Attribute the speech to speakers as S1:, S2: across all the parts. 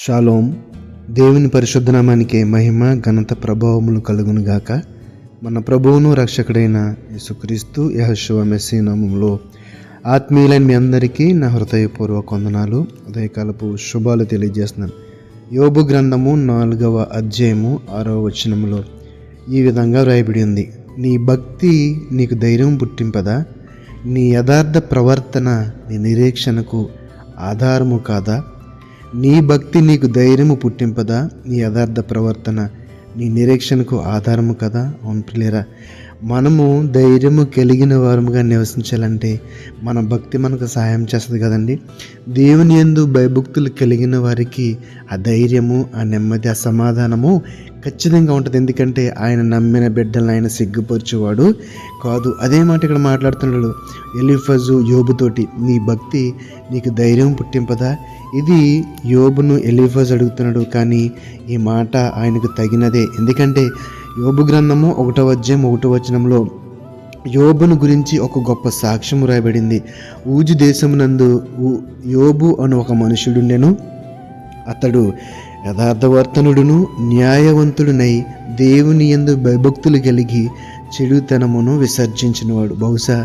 S1: Shalom. దేవుని పరిశుద్ధ నామానికి మహిమ ఘనత ప్రభావములు కలుగునుగాక. మన ప్రభువును రక్షకుడైన యేసుక్రీస్తు యెహోషువ మెస్సీ నామములో ఆత్మీయులైన మీ అందరికీ నా హృదయపూర్వక వందనాలు, ఉదయకాలపు శుభాలు తెలియజేస్తున్నాను. యోబు గ్రంథము 4వ అధ్యాయము 6వ వచనములో ఈ విధంగా వ్రాయబడి ఉంది: నీ భక్తి నీకు ధైర్యం పుట్టింపదా? నీ యథార్థ ప్రవర్తన నీ నిరీక్షణకు ఆధారము కాదా? నీ భక్తి నీకు ధైర్యము పుట్టింపదా? నీ యథార్థ ప్రవర్తన నీ నిరీక్షణకు ఆధారము కదా. అవును ప్రియులారా, మనము ధైర్యము కలిగిన వారముగా నివసించాలంటే మన భక్తి మనకు సహాయం చేస్తుంది కదండి. దేవుని యందు భయభక్తులు కలిగిన వారికి ఆ ధైర్యము, ఆ నెమ్మది, ఆ సమాధానము ఖచ్చితంగా ఉంటుంది. ఎందుకంటే ఆయన నమ్మిన బిడ్డలను ఆయన సిగ్గుపరచువాడు కాదు. అదే మాట ఇక్కడ మాట్లాడుతున్నాడు ఎలీఫజు యోబుతోటి, నీ భక్తి నీకు ధైర్యం పుట్టింపదా? ఇది యోబును ఎలీఫజు అడుగుతున్నాడు, కానీ ఈ మాట ఆయనకు తగినదే. ఎందుకంటే యోబు గ్రంథము 1వ అధ్యాయం 1వ వచనంలో యోబును గురించి ఒక గొప్ప సాక్ష్యం రాయబడింది. ఊజు దేశమునందు యోబు అను ఒక మనుషుడుండెను. అతడు యథార్థవర్తనుడును న్యాయవంతుడునై దేవుని యందు భయభక్తులు కలిగి చెడుతనమును విసర్జించినవాడు. బహుశా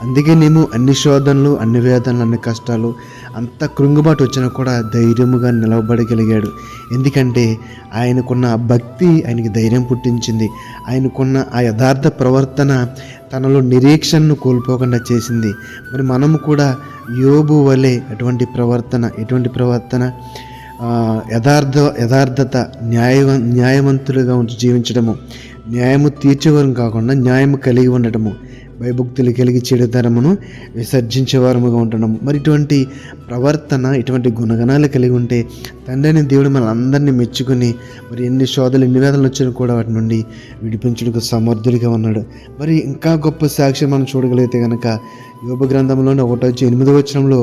S1: అందుకేనేమో అన్ని శోధనలు, అన్ని వేదనలు, అన్ని కష్టాలు, అంత కృంగుబాటు వచ్చినా కూడా ధైర్యముగా నిలబడగలిగాడు. ఎందుకంటే ఆయనకున్న భక్తి ఆయనకి ధైర్యం పుట్టించింది. ఆయనకున్న ఆ యథార్థ ప్రవర్తన తనలో నిరీక్షణను కోల్పోకుండా చేసింది. మరి మనము కూడా యోబు వలె ఎటువంటి ప్రవర్తన యథార్థత, న్యాయవంతులుగా జీవించడము, న్యాయము తీర్చేవారం కాకుండా న్యాయము కలిగి ఉండటము, భయభక్తులు కలిగి చెడుతనమును విసర్జించేవారముగా ఉండడము. మరి ఇటువంటి ప్రవర్తన, ఇటువంటి గుణగణాలు కలిగి ఉంటే తండ్రి అయిన దేవుడు మన అందరినీ మెచ్చుకుని మరి ఎన్ని శోధలు, ఎన్ని వేదనలు వచ్చినా కూడా వాటి నుండి విడిపించుటకు సమర్థుడిగా ఉన్నాడు. మరి ఇంకా గొప్ప సాక్ష్యం మనం చూడగలిగితే కనుక యోబు గ్రంథంలోని 1:8వ వచనంలో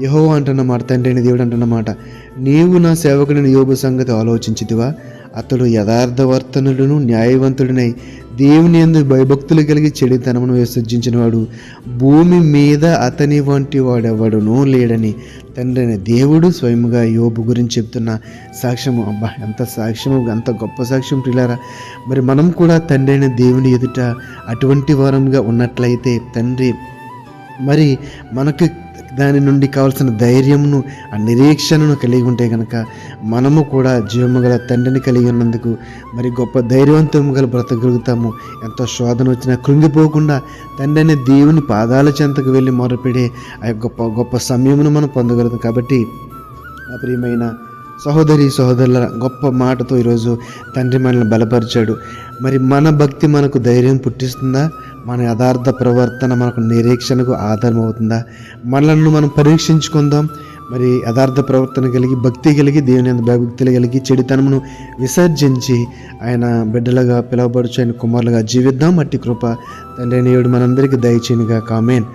S1: యెహోవా అంటున్నమాట, తండ్రి అయిన దేవుడు అంటున్నమాట, నీవు నా సేవకుడిని యోబు సంగతి ఆలోచించితివా? అతడు యథార్థవర్తనుడును న్యాయవంతుడినై దేవుని యందు భయభక్తులు కలిగి చెడుతనమును విసర్జించిన వాడు, భూమి మీద అతని వంటి వాడెవడునూ లేడని తండ్రి అయిన దేవుడు స్వయముగా యోబు గురించి చెప్తున్న సాక్ష్యము. అబ్బా, ఎంత సాక్ష్యము, ఎంత గొప్ప సాక్ష్యం ప్రియులారా. మరి మనం కూడా తండ్రి అయిన దేవుని ఎదుట అటువంటి వారంగా ఉన్నట్లయితే తండ్రి మరి మనకు దాని నుండి కావాల్సిన ధైర్యమును, ఆ నిరీక్షణను కలిగి ఉంటే కనుక మనము కూడా జీవము గల తండ్రిని కలిగి ఉన్నందుకు మరి గొప్ప ధైర్యవంతము గల బ్రతకగలుగుతాము. ఎంతో శోధన వచ్చినా కృంగిపోకుండా తండ్రి అనే దేవుని పాదాల చెంతకు వెళ్ళి మొరపెడే ఆ గొప్ప సమయమును మనం పొందగలుగుతాం. కాబట్టి ఆ ప్రియమైన సహోదరుల గొప్ప మాటతో ఈరోజు తండ్రి మనల్ని బలపరిచాడు. మరి మన భక్తి మనకు ధైర్యం పుట్టిస్తుందా? మన యథార్థ ప్రవర్తన మనకు నిరీక్షణకు ఆధారం అవుతుందా? మనలను మనం పరీక్షించుకుందాం. మరి యథార్థ ప్రవర్తన కలిగి, భక్తి కలిగి, దేవుని యందు భయభక్తులు కలిగి చెడుతనమును విసర్జించి ఆయన బిడ్డలుగా పిలువబడుచు ఆయన కుమారులుగా జీవిద్దాం. అట్టి కృప తండ్రి నేడు మనందరికీ దయచేయునుగా. ఆమేన్.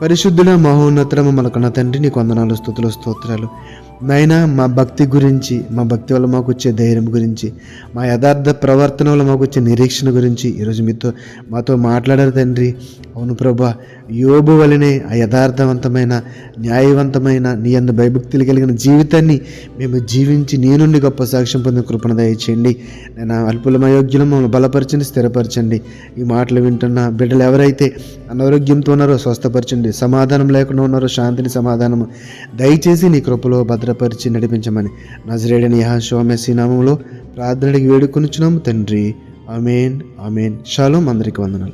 S1: పరిశుద్ధుడ మహోన్నతము మనకున్న తండ్రి, నీకు వందనాలు, స్తుతులు, స్తోత్రాలు నాయనా. మా భక్తి గురించి, మా భక్తి వల్ల మాకు వచ్చే ధైర్యం గురించి, మా యథార్థ ప్రవర్తన వల్ల మాకు వచ్చే నిరీక్షణ గురించి ఈరోజు మాతో మాట్లాడారు తండ్రి. అవును ప్రభా, యోబు వలనే ఆ యథార్థవంతమైన, న్యాయవంతమైన, నీ యందు భయభక్తులు కలిగిన జీవితాన్ని మేము జీవించి నీ నుండి గొప్ప సాక్ష్యం పొందిన కృపణ దయచేయండి. నేను అల్పులమ యోగ్యులు మమ్మల్ని బలపరచండి, స్థిరపరచండి. ఈ మాటలు వింటున్న బిడ్డలు ఎవరైతే అనారోగ్యంతో ఉన్నారో స్వస్థపరచండి, సమాధానం లేకుండా ఉన్నారో శాంతిని, సమాధానము దయచేసి నీ కృపలో భద్రపరిచి నడిపించమని నజరేయుడైన యెహోషువ మెస్సీ నామములో ప్రార్థనకి వేడుకొనుచున్నాము తండ్రి. ఆమేన్, ఆమేన్. షాలోమ్. అందరికీ వందనాలు.